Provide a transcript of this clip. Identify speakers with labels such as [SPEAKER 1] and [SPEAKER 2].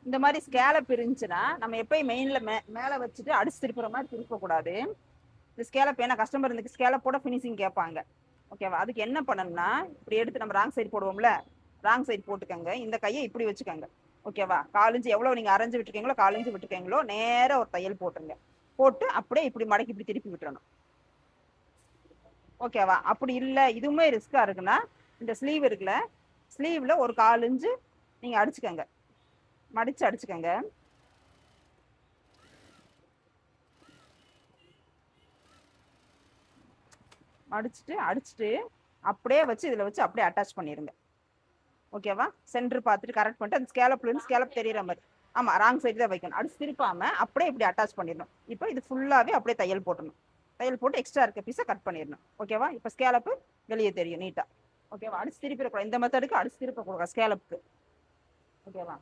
[SPEAKER 1] இந்த மாதிரி ஸ்கேலப் இருந்துச்சுன்னா நம்ம எப்பயும் மெயின்ல மேலே வச்சுட்டு அடிச்சு திருப்புற மாதிரி திருப்பக்கூடாது. இந்த ஸ்கேலப் ஏன்னா கஸ்டமர் இந்த ஸ்கேலப்போட ஃபினிஷிங் கேட்பாங்க. ஓகேவா? அதுக்கு என்ன பண்ணணும்னா இப்படி எடுத்து நம்ம ராங் சைடு போடுவோம்ல, ராங் சைடு போட்டுக்கோங்க. இந்த கையை இப்படி வச்சுக்கோங்க. ஓகேவா? 4 இன்ச்சு எவ்வளோ நீங்கள் அரைஞ்சு விட்டுருக்கீங்களோ 4 இன்ச்சு விட்டுருக்கீங்களோ நேராக ஒரு தையல் போட்டுருங்க. போட்டு அப்படியே இப்படி மடக்கி இப்படி திருப்பி விட்டுறணும். ஓகேவா? அப்படி இல்லை இதுவுமே ரிஸ்க்காக இருக்குன்னா இந்த ஸ்லீவ் இருக்குல்ல, ஸ்லீவில் ஒரு 4 இன்ச்சு நீங்கள் அடிச்சுக்கோங்க, மடித்து அடிச்சுக்கோங்க. அடிச்சுட்டு அப்படியே வச்சு இதில் வச்சு அப்படியே அட்டாச் பண்ணிடுங்க. ஓகேவா? சென்டர் பார்த்துட்டு கரெக்ட் பண்ணிட்டு அந்த ஸ்கேலப்லேருந்து ஸ்கேலப் தெரியுற மாதிரி. ஆமாம், ராங் சைடு தான் வைக்கணும். அடிச்சு திருப்பாமல் அப்படியே இப்படி அட்டாச் பண்ணிடணும். இப்போ இது ஃபுல்லாகவே அப்படியே தையல் போட்டணும். தையல் போட்டு எக்ஸ்ட்ரா இருக்க பீஸை கட் பண்ணிடணும். ஓகேவா? இப்போ ஸ்கேலப்பு வெளியே தெரியும் நீட்டாக. ஓகேவா? அடிச்சு திருப்பிடக்கூடாது. இந்த மெத்தடுக்கு அடிச்சு திருப்பக்கூடாது ஸ்கேலப்புக்கு. ஓகேவா?